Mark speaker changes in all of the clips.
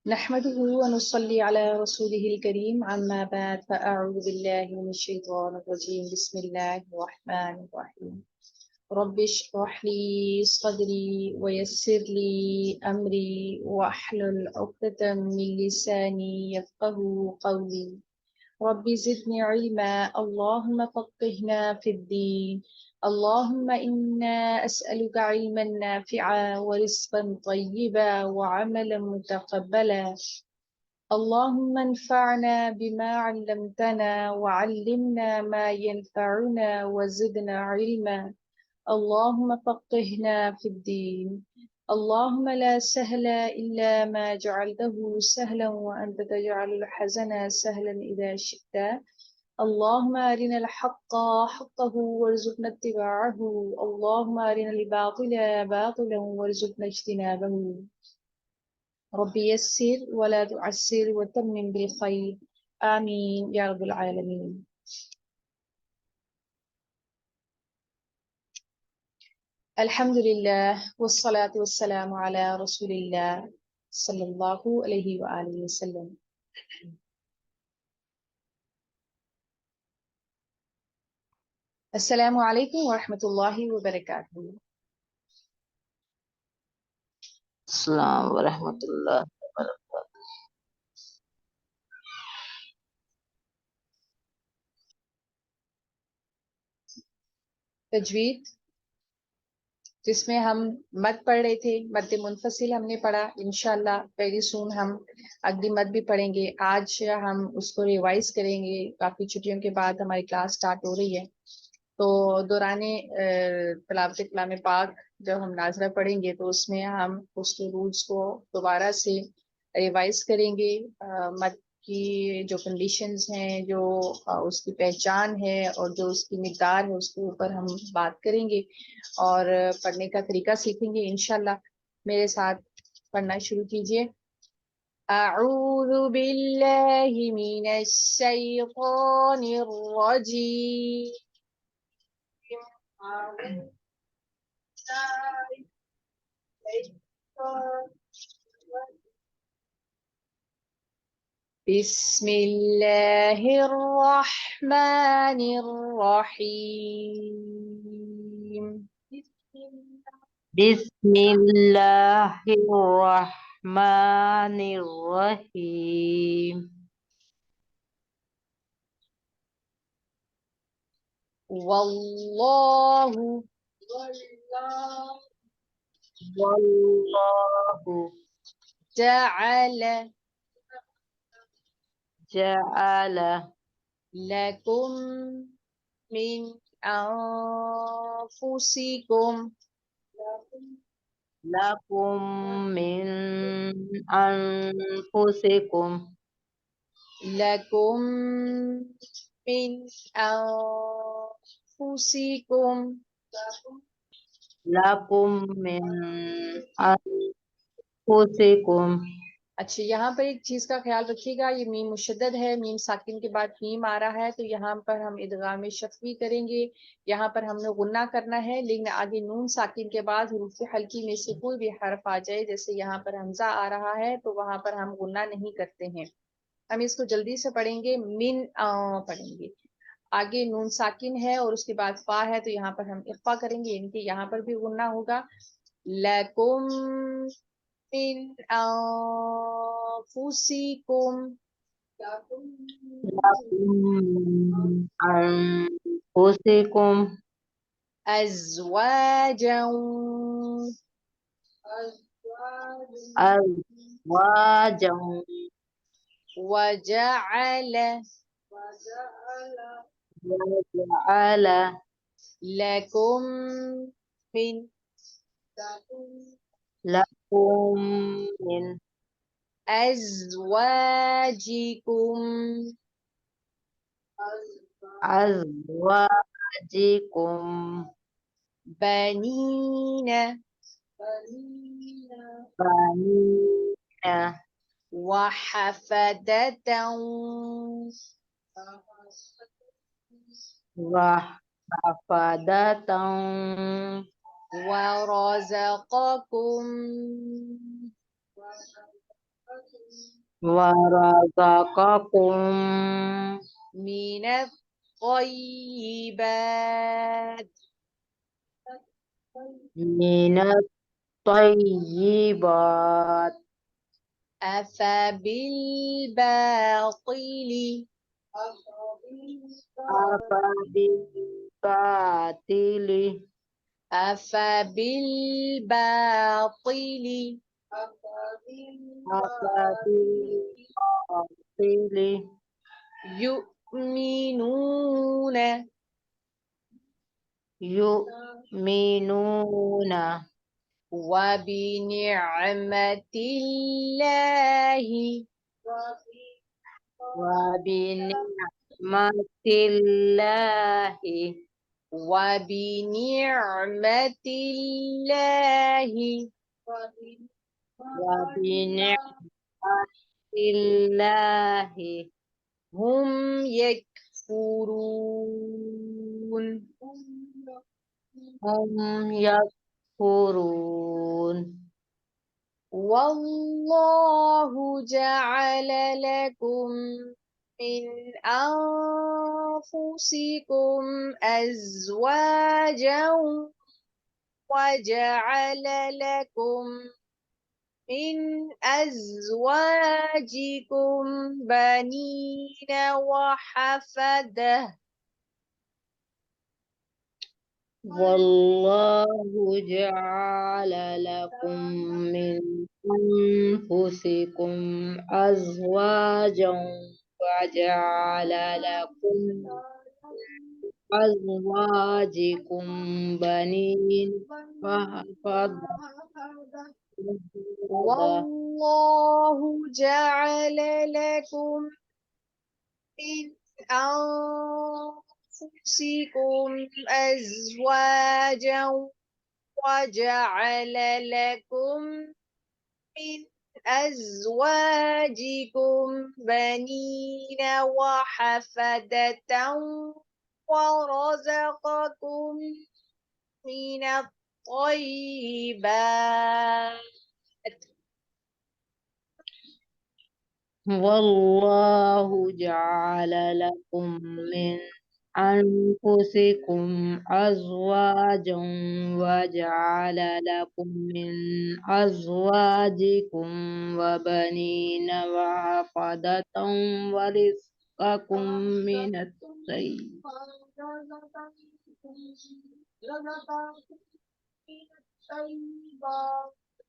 Speaker 1: نحمده ونصلي على رسوله الكريم عما بعد فأعوذ بالله من الشيطان الرجيم بسم الله الرحمن الرحيم رب اشرح لي صدري ويسر لي أمري واحلل عقدة من لساني يفقه قولي رب زدني علما اللهم فقهنا في الدين اللهم إنا أسألك علما نافعا ورزقا طيبا وعملا متقبلا اللهم انفعنا بما علمتنا وعلمنا ما ينفعنا وزدنا علما اللهم فقهنا في الدين اللهم لا سهل إلا ما جعلته سهلا وأنت تجعل الحزن سهلا إذا شئت اللهم أرنا الحق حقه وارزقنا اتباعه اللهم أرنا الباطل باطلا وارزقنا اجتنابه رب يسر ولا تعسر وتمم بالخير آمين يا رب العالمين. الحمد لله والصلاة والسلام على رسول الله صلى الله عليه وآله وسلم. السلام عليكم ورحمة الله وبركاته.
Speaker 2: السلام ورحمة الله وبركاته.
Speaker 1: تجوید جس میں ہم مد پڑھ رہے تھے، مد منفصل ہم نے پڑھا، انشاءاللہ ویری سون ہم اگلی مد بھی پڑھیں گے. آج ہم اس کو ریوائز کریں گے، کافی چھٹیوں کے بعد ہماری کلاس سٹارٹ ہو رہی ہے. تو دوران تلاوت کلام پاک جب ہم ناظرہ پڑھیں گے تو اس میں ہم اس کے رولز کو دوبارہ سے ریوائز کریں گے. مد کی جو کنڈیشنز ہیں، جو اس کی پہچان ہے اور جو اس کی مقدار ہے، اس کے اوپر ہم بات کریں گے اور پڑھنے کا طریقہ سیکھیں گے انشاءاللہ. میرے ساتھ پڑھنا شروع کیجئے. اعوذ باللہ من الشیطان الرجیم. بسم اللہ الرحمن الرحیم.
Speaker 2: بسم الله الرحمن الرحيم.
Speaker 1: واللہ
Speaker 2: والله
Speaker 1: جعل
Speaker 2: جعل
Speaker 1: لکم من انفسکم
Speaker 2: لكم من أنفسكم
Speaker 1: لکم من انفسکم
Speaker 2: لكم من أنفسكم.
Speaker 1: اچھا، یہاں پر ایک چیز کا خیال رکھیے گا، یہ میم مشدد ہے، میم ساکن کے بعد میم آ رہا ہے، تو یہاں پر ہم ادغام شفوی کریں گے. یہاں پر ہم نے غنہ کرنا ہے، لیکن آگے نون ساکن کے بعد حروف حلقی میں سے کوئی بھی حرف آ جائے، جیسے یہاں پر حمزہ آ رہا ہے تو وہاں پر ہم غنہ نہیں کرتے ہیں. ہم اس کو جلدی سے پڑھیں گے، من پڑھیں گے. آگے نون ساکن ہے اور اس کے بعد فا ہے، تو یہاں پر ہم اخفا کریں گے، یعنی کہ یہاں پر بھی غنہ ہوگا. لَکُم من انفسکم
Speaker 2: لكم من أنفسكم
Speaker 1: ازواجا
Speaker 2: أزواجا
Speaker 1: وجعل
Speaker 2: وجعل
Speaker 1: لکم من
Speaker 2: لكم من
Speaker 1: ازواجکم
Speaker 2: أزواجكم
Speaker 1: بنین
Speaker 2: بنين
Speaker 1: وحفدة
Speaker 2: وحفدة
Speaker 1: ورزقكم
Speaker 2: ورزقكم
Speaker 1: من الطيبات
Speaker 2: من الطيبات
Speaker 1: أفبالباطل
Speaker 2: أفبالباطل
Speaker 1: أفبالباطل
Speaker 2: أفبالباطل
Speaker 1: يؤمنون
Speaker 2: يؤمنون
Speaker 1: وبنعمة الله
Speaker 2: وبنعمة الله
Speaker 1: وبنعمة الله
Speaker 2: وبنعمة الله
Speaker 1: هم يكفرون
Speaker 2: هم يكفرون.
Speaker 1: والله جعل لكم من أنفسكم أزواجا وجعل لكم من أزواجكم بنين وحفدة
Speaker 2: والله جعل لكم من أنفسكم أزواجا وجعل لكم أزواجكم بنين وحفظة
Speaker 1: والله جعل لكم من أنفسكم أزواجا وجعل لكم من أزواجكم بنين وحفدة ورزقكم من الطيبات
Speaker 2: والله جعل لكم من أنفسكم أزواجا وجعل لكم من أزواجكم وبنين وحفظة ورزقكم من الطيب.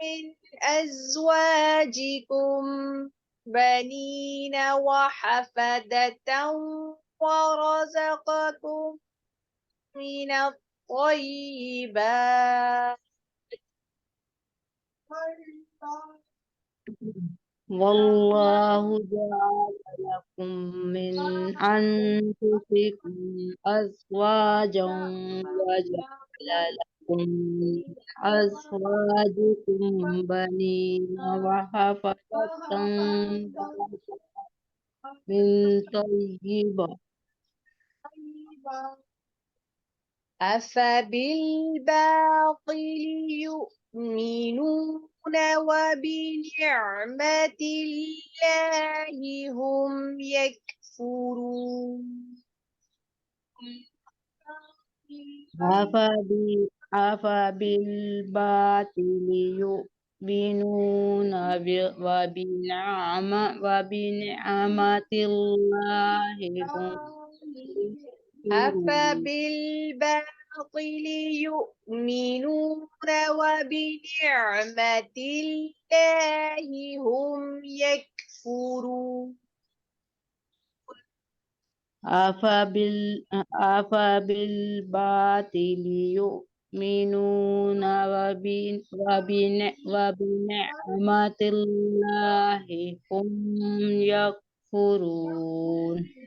Speaker 1: من أزواجكم بنين وحفدة ورزقكم من الطيبات
Speaker 2: والله جعل لكم من أنفسكم أزواجا وجعل لكم من أزواجكم بنين وحفظة من طيبة.
Speaker 1: أفبالباطل يؤمنون وبنعمة الله هم يكفرون
Speaker 2: أفبالباطل يؤمنون وبنعمة الله هم يكفرون.
Speaker 1: أفبالباطل يؤمنون وبنعمة الله هم يكفرون
Speaker 2: أفبالباطل يؤمنون وبنعمة الله هم يكفرون.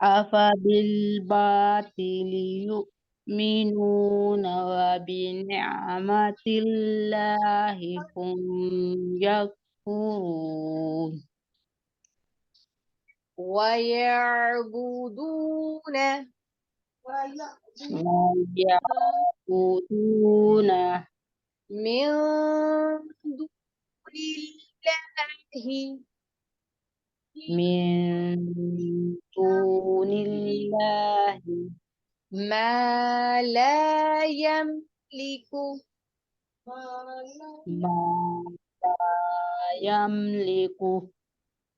Speaker 2: أفبالباطل يؤمنون وبنعمة الله هم يكفرون.
Speaker 1: ويعبدون
Speaker 2: ويعبدون
Speaker 1: من دون الله
Speaker 2: من دون الله
Speaker 1: ما لا يملك
Speaker 2: ما لا يملك.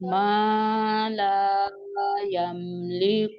Speaker 2: ما لا يملك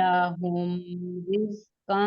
Speaker 2: لهم رزقا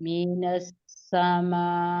Speaker 2: من السماوات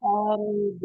Speaker 2: والأرض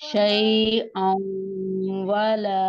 Speaker 2: شيئا ولا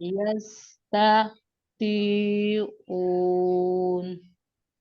Speaker 2: يستطيعون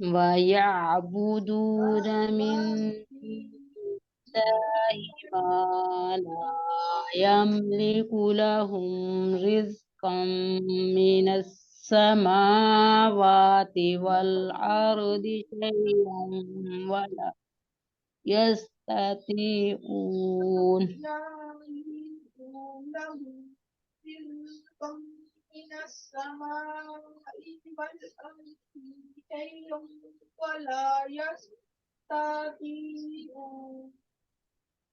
Speaker 2: ويعبدون من دون الله ما لا يملك لهم رزقا من السماوات والأرض شيئا ولا يستطيعون.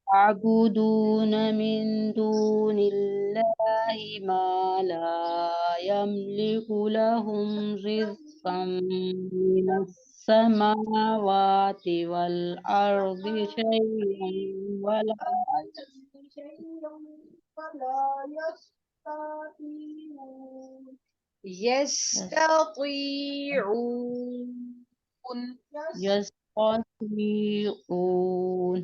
Speaker 2: ويعبدون من دون الله ما لا يملك لهم رزقا من السماوات والأرض شيئا ولا يستطيعون.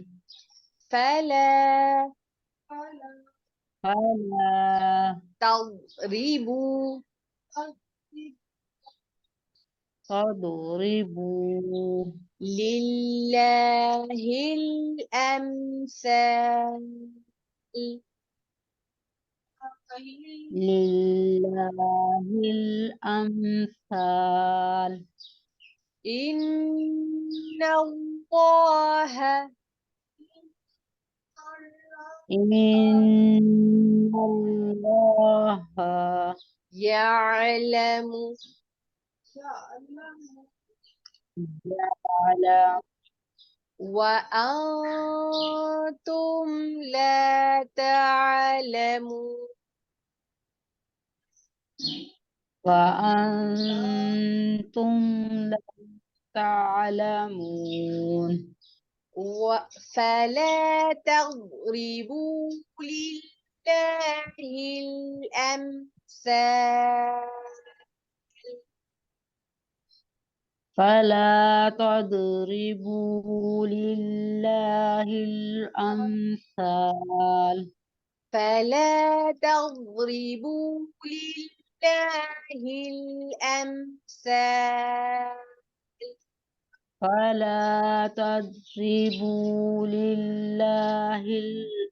Speaker 1: فلا
Speaker 2: فلا
Speaker 1: تضربوا
Speaker 2: تضربوا
Speaker 1: لِلَّهِ الْأَمْثَالُ
Speaker 2: لله الأمثال
Speaker 1: إِنَّ اللَّهَ
Speaker 2: إن الله
Speaker 1: يَعْلَمُ
Speaker 2: جعل
Speaker 1: وَأَنْتُمْ لَا تَعْلَمُونَ
Speaker 2: وأنتم لا تعلمون
Speaker 1: فلا تضربوا لله الأمثال
Speaker 2: فلا تضربوا لله الأمثال
Speaker 1: فلا تضربوا لله الأمثال
Speaker 2: فلا تضربوا لله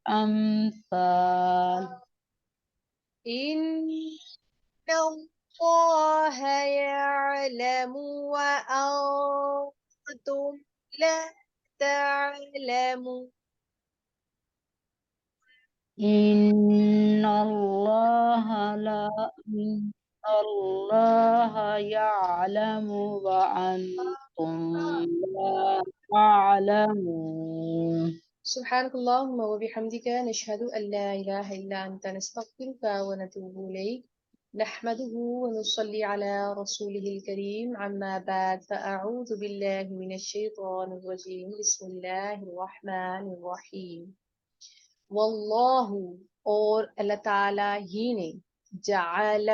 Speaker 2: الأمثال
Speaker 1: إن الله يعلم وأنتم لا تعلمون
Speaker 2: إن الله يعلم وأنتم لا تعلمون
Speaker 1: سبحانك اللهم وبحمدك نشهد أن لا إله إلا أنت نستغفرك ونتوب إليك نحمده ونصلي على رسوله الكريم عما بعد فأعوذ بالله من الشيطان الرجيم بسم الله الرحمن الرحيم واللہ اور اللہ تعالی ہی نے جعل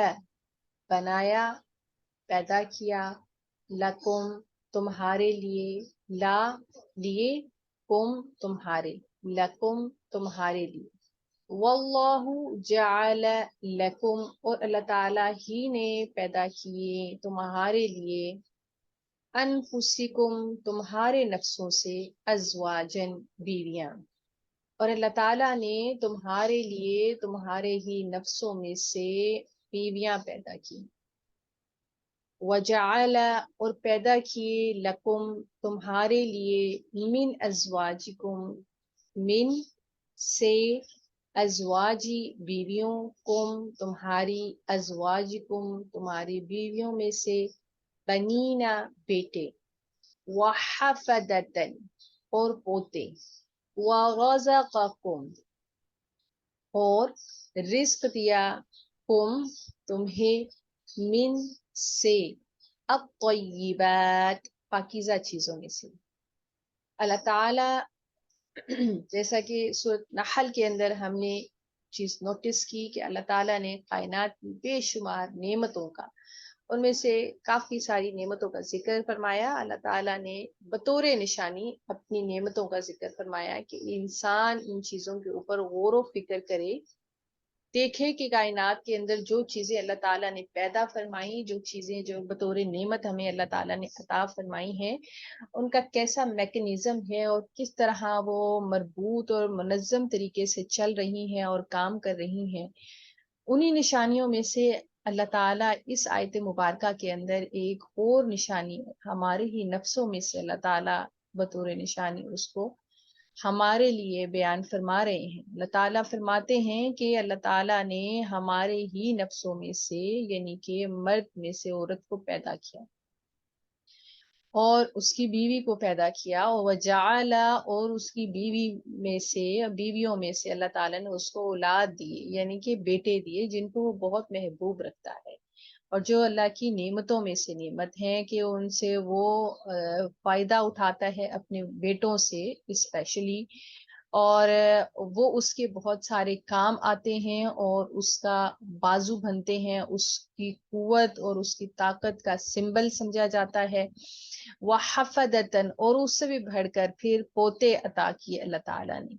Speaker 1: بنایا پیدا کیا لکم تمہارے لیے لا لیے کم تمہارے لکم تمہارے لیے واللہ جعل لکم اور اللہ تعالی ہی نے پیدا کیے تمہارے لیے انفسکم تمہارے نفسوں سے ازواجن بیویاں اور اللہ تعالیٰ نے تمہارے لیے تمہارے ہی نفسوں میں سے بیویاں پیدا کی وجعل اور پیدا کیے لکم تمہارے لیے من ازواجکم من سے ازواجی بیویوں کم تمہاری ازواجکم تمہاری بیویوں میں سے بنینا بیٹے وحفدتن اور پوتے وَرَزَقَكُمْ اور رزق دیا کم تمہیں من سے الطیبات پاکیزہ چیزوں میں سے اللہ تعالی جیسا کہ سورۃ نحل کے اندر ہم نے چیز نوٹس کی کہ اللہ تعالیٰ نے کائنات کی بے شمار نعمتوں کا ان میں سے کافی ساری نعمتوں کا ذکر فرمایا اللہ تعالیٰ نے بطور نشانی اپنی نعمتوں کا ذکر فرمایا کہ انسان ان چیزوں کے اوپر غور و فکر کرے دیکھے کہ کائنات کے اندر جو چیزیں اللہ تعالیٰ نے پیدا فرمائی جو چیزیں جو بطور نعمت ہمیں اللہ تعالیٰ نے عطا فرمائی ہیں ان کا کیسا میکنزم ہے اور کس طرح وہ مربوط اور منظم طریقے سے چل رہی ہیں اور کام کر رہی ہیں انہی نشانیوں میں سے اللہ تعالیٰ اس آیت مبارکہ کے اندر ایک اور نشانی ہمارے ہی نفسوں میں سے اللہ تعالیٰ بطور نشانی اس کو ہمارے لیے بیان فرما رہے ہیں اللہ تعالیٰ فرماتے ہیں کہ اللہ تعالیٰ نے ہمارے ہی نفسوں میں سے یعنی کہ مرد میں سے عورت کو پیدا کیا اور اس کی بیوی کو پیدا کیا وجعل اور اس کی بیویوں میں سے اللہ تعالیٰ نے اس کو اولاد دی یعنی کہ بیٹے دیے جن کو وہ بہت محبوب رکھتا ہے اور جو اللہ کی نعمتوں میں سے نعمت ہیں کہ ان سے وہ فائدہ اٹھاتا ہے اپنے بیٹوں سے اسپیشلی اور وہ اس کے بہت سارے کام آتے ہیں اور اس کا بازو بنتے ہیں اس کی قوت اور اس کی طاقت کا سمبل سمجھا جاتا ہے وحفدتن اور اس سے بھی بڑھ کر پھر پوتے عطا کیے اللہ تعالیٰ نے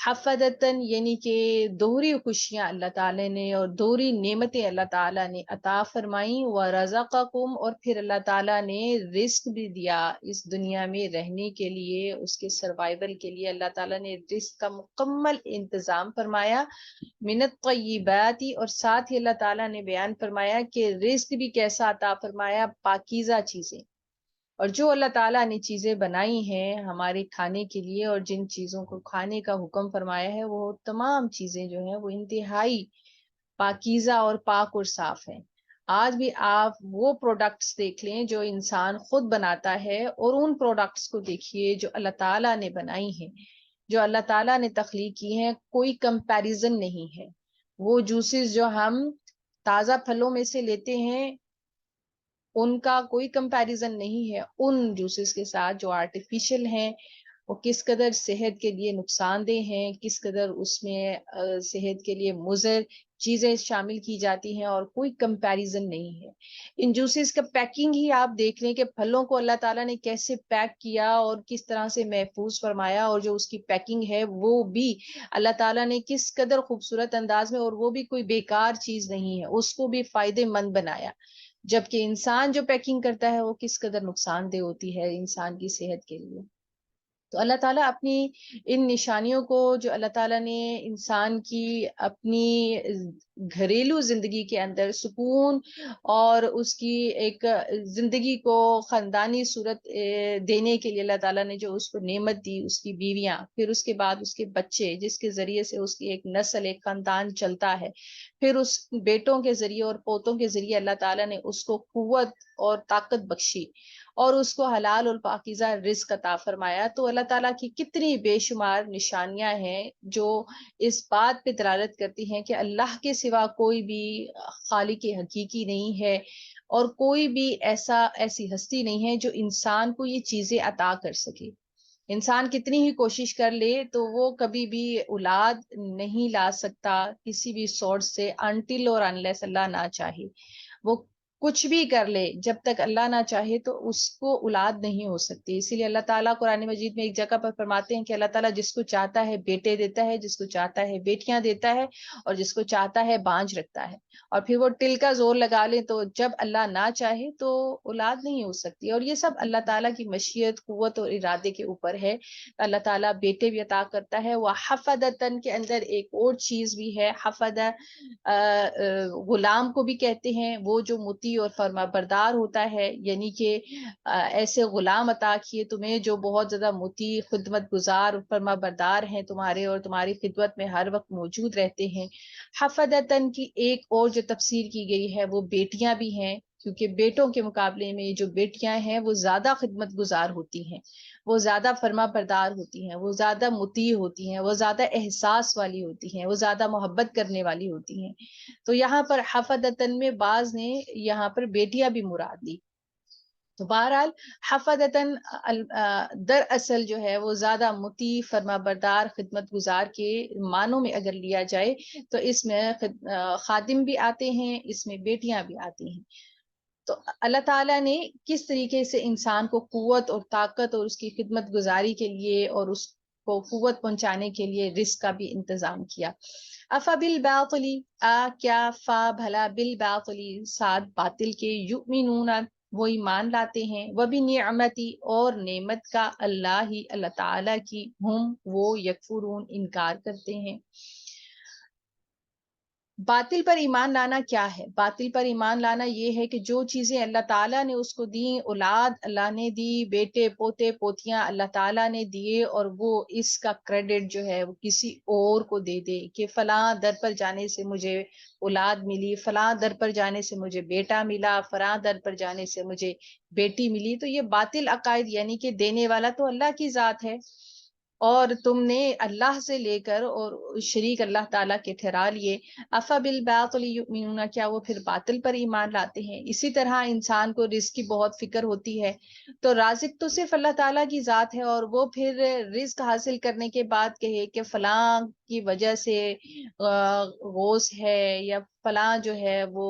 Speaker 1: حفدتن یعنی کہ دوہری خوشیاں اللہ تعالیٰ نے اور دوہری نعمتیں اللہ تعالیٰ نے عطا فرمائیں، ورزقکم اور پھر اللہ تعالیٰ نے رزق بھی دیا اس دنیا میں رہنے کے لیے، اس کے سروائیول کے لیے اللہ تعالیٰ نے رزق کا مکمل انتظام فرمایا، من الطیبات، اور ساتھ ہی اللہ تعالیٰ نے بیان فرمایا کہ رزق بھی کیسا عطا فرمایا، پاکیزہ چیزیں، اور جو اللہ تعالیٰ نے چیزیں بنائی ہیں ہمارے کھانے کے لیے اور جن چیزوں کو کھانے کا حکم فرمایا ہے وہ تمام چیزیں جو ہیں وہ انتہائی پاکیزہ اور پاک اور صاف ہیں۔ آج بھی آپ وہ پروڈکٹس دیکھ لیں جو انسان خود بناتا ہے اور ان پروڈکٹس کو دیکھیے جو اللہ تعالیٰ نے بنائی ہیں، جو اللہ تعالیٰ نے تخلیق کی ہیں، کوئی کمپیریزن نہیں ہے۔ وہ جوسز جو ہم تازہ پھلوں میں سے لیتے ہیں ان کا کوئی کمپیریزن نہیں ہے ان جوسز کے ساتھ جو آرٹیفیشل ہیں، وہ کس قدر صحت کے لیے نقصان دہ ہیں، کس قدر اس میں صحت کے لیے مضر چیزیں شامل کی جاتی ہیں، اور کوئی کمپیریزن نہیں ہے۔ ان جوسز کا پیکنگ ہی آپ دیکھ لیں کہ پھلوں کو اللہ تعالیٰ نے کیسے پیک کیا اور کس طرح سے محفوظ فرمایا، اور جو اس کی پیکنگ ہے وہ بھی اللہ تعالیٰ نے کس قدر خوبصورت انداز میں، اور وہ بھی کوئی بیکار چیز نہیں ہے، اس کو بھی فائدے مند بنایا، جبکہ انسان جو پیکنگ کرتا ہے وہ کس قدر نقصان دہ ہوتی ہے انسان کی صحت کے لیے۔ تو اللہ تعالیٰ اپنی ان نشانیوں کو جو اللہ تعالیٰ نے انسان کی اپنی گھریلو زندگی کے اندر سکون اور اس کی ایک زندگی کو خاندانی صورت دینے کے لیے اللہ تعالیٰ نے جو اس کو نعمت دی، اس کی بیویاں، پھر اس کے بعد اس کے بچے، جس کے ذریعے سے اس کی ایک نسل، ایک خاندان چلتا ہے، پھر اس بیٹوں کے ذریعے اور پوتوں کے ذریعے اللہ تعالیٰ نے اس کو قوت اور طاقت بخشی اور اس کو حلال اور پاکیزہ رزق عطا فرمایا۔ تو اللہ تعالیٰ کی کتنی بے شمار نشانیاں ہیں جو اس بات پہ دلالت کرتی ہیں کہ اللہ کے سوا کوئی بھی خالق حقیقی نہیں ہے، اور کوئی بھی ایسی ہستی نہیں ہے جو انسان کو یہ چیزیں عطا کر سکے۔ انسان کتنی ہی کوشش کر لے تو وہ کبھی بھی اولاد نہیں لا سکتا کسی بھی سورس سے، انٹل اور انلیس اللہ نہ چاہے۔ وہ کچھ بھی کر لے، جب تک اللہ نہ چاہے تو اس کو اولاد نہیں ہو سکتی۔ اسی لیے اللہ تعالیٰ قرآن مجید میں ایک جگہ پر فرماتے ہیں کہ اللہ تعالیٰ جس کو چاہتا ہے بیٹے دیتا ہے، جس کو چاہتا ہے بیٹیاں دیتا ہے، اور جس کو چاہتا ہے بانجھ رکھتا ہے۔ اور پھر وہ ٹل کا زور لگا لے تو جب اللہ نہ چاہے تو اولاد نہیں ہو سکتی، اور یہ سب اللہ تعالیٰ کی مشیت، قوت اور ارادے کے اوپر ہے۔ اللہ تعالیٰ بیٹے بھی عطا کرتا ہے۔ وہ حفدتن کے اندر ایک اور چیز بھی ہے، حفد غلام کو بھی کہتے ہیں، وہ جو مطیع اور فرما بردار ہوتا ہے، یعنی کہ ایسے غلام عطا کیے تمہیں جو بہت زیادہ مطیع، خدمت گزار، فرما بردار ہیں تمہارے، اور تمہاری خدمت میں ہر وقت موجود رہتے ہیں۔ حفدتن کی ایک اور جو تفسیر کی گئی ہے وہ بیٹیاں بھی ہیں، کیونکہ بیٹوں کے مقابلے میں جو بیٹیاں ہیں وہ زیادہ خدمت گزار ہوتی ہیں، وہ زیادہ فرما بردار ہوتی ہیں، وہ زیادہ مطیع ہوتی ہیں، وہ زیادہ احساس والی ہوتی ہیں، وہ زیادہ محبت کرنے والی ہوتی ہیں۔ تو یہاں پر حفدتن میں بعض نے یہاں پر بیٹیاں بھی مراد لی۔ تو بہرحال حفدتن دراصل جو ہے وہ زیادہ مطیع، فرما بردار، خدمت گزار کے معنوں میں اگر لیا جائے تو اس میں خادم بھی آتے ہیں، اس میں بیٹیاں بھی آتی ہیں۔ تو اللہ تعالیٰ نے کس طریقے سے انسان کو قوت اور طاقت اور اس کی خدمت گزاری کے لیے اور اس کو قوت پہنچانے کے لیے رزق کا بھی انتظام کیا۔ افا بالباطل، کیا فا بھلا، بالباطل ساتھ باطل کے، یؤمنون وہ ایمان لاتے ہیں، وبنعمتی اور نعمت کا، اللہ ہی اللہ تعالیٰ کی، ہم وہ یکفرون انکار کرتے ہیں۔ باطل پر ایمان لانا کیا ہے؟ باطل پر ایمان لانا یہ ہے کہ جو چیزیں اللہ تعالیٰ نے اس کو دی، اولاد اللہ نے دی، بیٹے پوتے پوتیاں اللہ تعالیٰ نے دیے، اور وہ اس کا کریڈٹ جو ہے وہ کسی اور کو دے دے کہ فلاں در پر جانے سے مجھے اولاد ملی، فلاں در پر جانے سے مجھے بیٹا ملا، فلاں در پر جانے سے مجھے بیٹی ملی، تو یہ باطل عقائد، یعنی کہ دینے والا تو اللہ کی ذات ہے، اور تم نے اللہ سے لے کر اور شریک اللہ تعالیٰ کے ٹھہرا لیے۔ افا بالباطل یؤمنون، کیا وہ پھر باطل پر ایمان لاتے ہیں؟ اسی طرح انسان کو رزق کی بہت فکر ہوتی ہے، تو رازق تو صرف اللہ تعالیٰ کی ذات ہے، اور وہ پھر رزق حاصل کرنے کے بعد کہے کہ فلاں کی وجہ سے غوث ہے، یا فلاں جو ہے وہ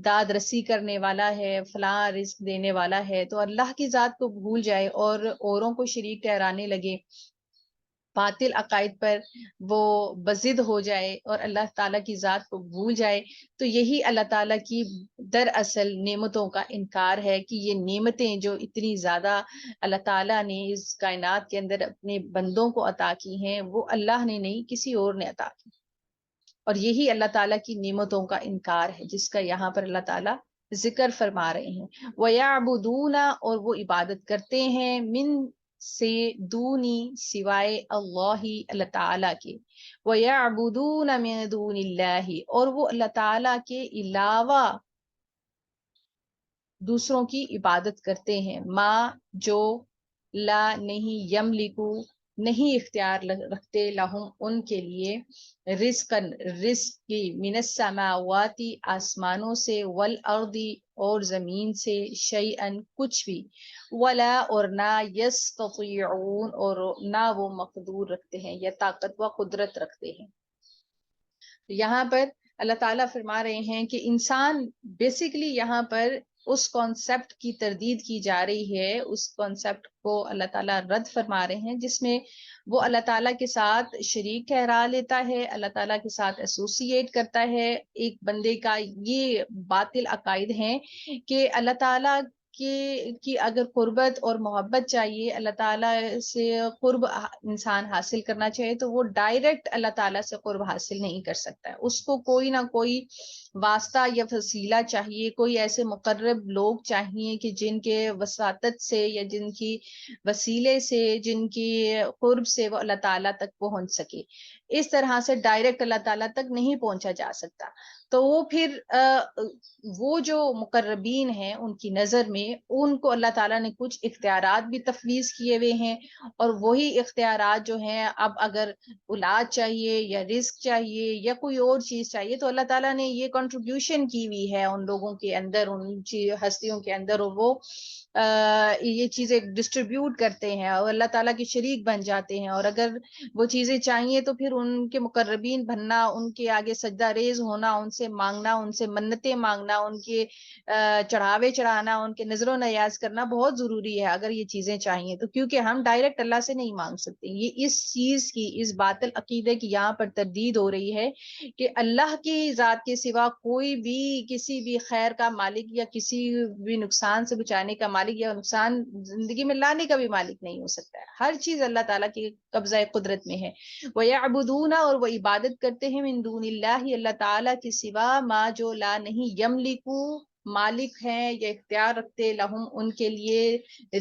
Speaker 1: داد رسی کرنے والا ہے، فلاں رزق دینے والا ہے، تو اللہ کی ذات کو بھول جائے اور اوروں کو شریک ٹھہرانے لگے، باطل عقائد پر وہ بضد ہو جائے اور اللہ تعالیٰ کی ذات کو بھول جائے، تو یہی اللہ تعالیٰ کی دراصل نعمتوں کا انکار ہے کہ یہ نعمتیں جو اتنی زیادہ اللہ تعالیٰ نے اس کائنات کے اندر اپنے بندوں کو عطا کی ہیں، وہ اللہ نے نہیں کسی اور نے عطا کی، اور یہی اللہ تعالیٰ کی نعمتوں کا انکار ہے جس کا یہاں پر اللہ تعالیٰ ذکر فرما رہے ہیں۔ وَيَعْبُدُونَ، اور وہ عبادت کرتے ہیں، من سے دونی سوائے اللہ اللہ تعالیٰ کے، وَيَعْبُدُونَ مِن دُونِ اللَّهِ، اور وہ اللہ تعالیٰ کے علاوہ دوسروں کی عبادت کرتے ہیں، ما جو لا نہیں یملکو نہیں اختیار رکھتے لہم ان کے لیے، رزقن رزق کی، من السماواتی آسمانوں سے، والارضی اور زمین سے، شیئن کچھ بھی، ولا اور نہ، یستطیعون اور نہ وہ مقدور رکھتے ہیں یا طاقت و قدرت رکھتے ہیں۔ یہاں پر اللہ تعالیٰ فرما رہے ہیں کہ انسان بیسیکلی یہاں پر اس کانسیپٹ کی تردید کی جا رہی ہے، اس کانسیپٹ کو اللہ تعالیٰ رد فرما رہے ہیں جس میں وہ اللہ تعالیٰ کے ساتھ شریک ٹھہرا لیتا ہے، اللہ تعالیٰ کے ساتھ ایسوسیٹ کرتا ہے۔ ایک بندے کا یہ باطل عقائد ہیں کہ اللہ تعالیٰ کی اگر قربت اور محبت چاہیے، اللہ تعالیٰ سے قرب انسان حاصل کرنا چاہیے، تو وہ ڈائریکٹ اللہ تعالیٰ سے قرب حاصل نہیں کر سکتا ہے، اس کو کوئی نہ کوئی واسطہ یا وسیلہ چاہیے، کوئی ایسے مقرب لوگ چاہیے کہ جن کے وساطت سے یا جن کی وسیلے سے، جن کی قرب سے وہ اللہ تعالیٰ تک پہنچ سکے۔ اس طرح سے ڈائریکٹ اللہ تعالیٰ تک نہیں پہنچا جا سکتا، تو وہ پھر وہ جو مقربین ہیں ان کی نظر میں ان کو اللہ تعالیٰ نے کچھ اختیارات بھی تفویض کیے ہوئے ہیں، اور وہی اختیارات جو ہیں اب اگر اولاد چاہیے یا رزق چاہیے یا کوئی اور چیز چاہیے تو اللہ تعالیٰ نے یہ کنٹریبیوشن کی ہوئی ہے ان لوگوں کے اندر، ان ہستیوں کے اندر، اور وہ یہ چیزیں ڈسٹریبیوٹ کرتے ہیں اور اللہ تعالیٰ کے شریک بن جاتے ہیں، اور اگر وہ چیزیں چاہیے تو پھر ان کے مقربین بننا، ان کے آگے سجدہ ریز ہونا، ان سے مانگنا، ان سے منتیں مانگنا، ان کے چڑھاوے چڑھانا، ان کے نظر و نیاز کرنا بہت ضروری ہے اگر یہ چیزیں چاہیے تو، کیونکہ ہم ڈائریکٹ اللہ سے نہیں مانگ سکتے۔ یہ اس چیز کی، اس باطل عقیدے کی یہاں پر تردید ہو رہی ہے کہ اللہ کی ذات کے سوا کوئی بھی کسی بھی خیر کا مالک یا کسی بھی نقصان سے بچانے کا مالک یا نقصان زندگی میں لانے کا بھی مالک نہیں ہو سکتا ہے، ہر چیز اللہ تعالیٰ کی قبضہ قدرت میں ہے۔ وَيَعْبُدُونَ، اور وہ عبادت کرتے ہیں، من دون اللہ اللہ تعالیٰ کے سوا، ما جو لا نہیں، یملکو مالک ہیں یا اختیار رکھتے، لہم ان کے لیے،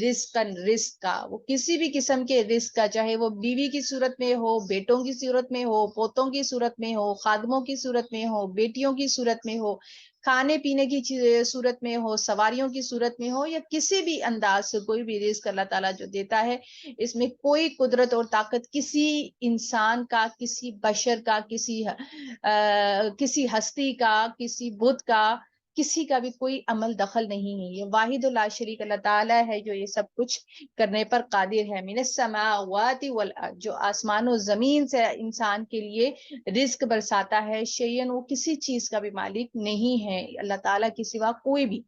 Speaker 1: رزقن رزق کا، وہ کسی بھی قسم کے رزق کا، چاہے وہ بیوی کی صورت میں ہو، بیٹوں کی صورت میں ہو، پوتوں کی صورت میں ہو، خادموں کی صورت میں ہو، بیٹیوں کی صورت میں ہو، کھانے پینے کی صورت میں ہو، سواریوں کی صورت میں ہو، یا کسی بھی انداز سے کوئی بھی رزق اللہ تعالیٰ جو دیتا ہے، اس میں کوئی قدرت اور طاقت کسی انسان کا، کسی بشر کا، کسی ہستی کا، کسی بت کا، کسی کا بھی کوئی عمل دخل نہیں ہے۔ یہ واحد لا شریک اللہ تعالیٰ ہے جو یہ سب کچھ کرنے پر قادر ہے۔ من السماوات والارض، جو آسمان و زمین سے انسان کے لیے رزق برساتا ہے، شیئن وہ کسی چیز کا بھی مالک نہیں ہے اللہ تعالیٰ کے سوا کوئی بھی،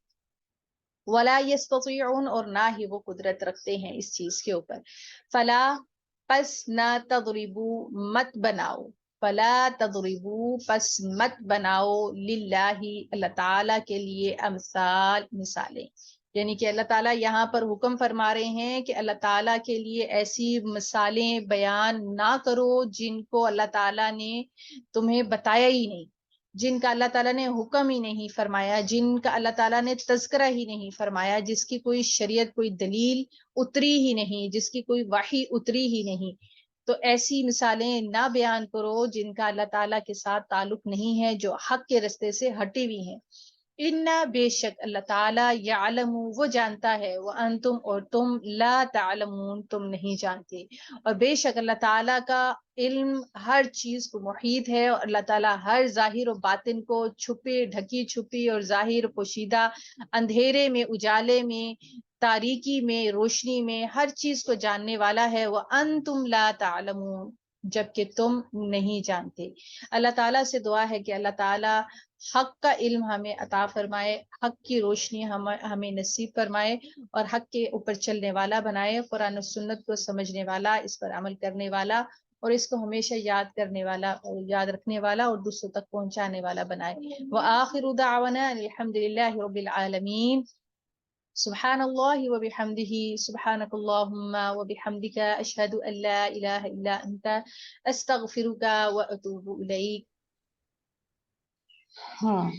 Speaker 1: ولا یستطیعون اور نہ ہی وہ قدرت رکھتے ہیں اس چیز کے اوپر۔ فلا پس نہ تضربو مت بناؤ، فلا تضربو پس مت بناؤ، للہ اللہ تعالیٰ کے لیے، امثال مثالیں، یعنی کہ اللہ تعالیٰ یہاں پر حکم فرما رہے ہیں کہ اللہ تعالیٰ کے لیے ایسی مثالیں بیان نہ کرو جن کو اللہ تعالیٰ نے تمہیں بتایا ہی نہیں، جن کا اللہ تعالیٰ نے حکم ہی نہیں فرمایا، جن کا اللہ تعالیٰ نے تذکرہ ہی نہیں فرمایا، جس کی کوئی شریعت، کوئی دلیل اتری ہی نہیں، جس کی کوئی وحی اتری ہی نہیں، تو ایسی مثالیں نہ بیان کرو جن کا اللہ تعالیٰ کے ساتھ تعلق نہیں ہے، جو حق کے رستے سے ہٹی ہوئی ہیں۔ اِنَّا بے شک اللہ تعالیٰ یعلم وہ جانتا ہے، وَأَنْتُمْ اور تم لا تعلمون تم نہیں جانتے، اور بے شک اللہ تعالیٰ کا علم ہر چیز کو محیط ہے، اور اللہ تعالیٰ ہر ظاہر و باطن کو، چھپے ڈھکی چھپی اور ظاہر پوشیدہ، اندھیرے میں اجالے میں، تاریکی میں روشنی میں، ہر چیز کو جاننے والا ہے۔ وَأَنْتُمْ لَا تَعْلَمُونَ جبکہ تم نہیں جانتے. اللہ تعالیٰ سے دعا ہے کہ اللہ تعالیٰ حق کا علم ہمیں عطا فرمائے، حق کی روشنی ہمیں نصیب فرمائے اور حق کے اوپر چلنے والا بنائے، قرآن و سنت کو سمجھنے والا، اس پر عمل کرنے والا اور اس کو ہمیشہ یاد کرنے والا، یاد رکھنے والا اور دوسروں تک پہنچانے والا بنائے. وآخر دعوانا الحمد للہ رب العالمین. سبحان اللہ وبحمدہ، سبحانک اللہم وبحمدک، اشہد ان لا الہ الا انت، استغفرک واتوب الیک.
Speaker 2: ہاں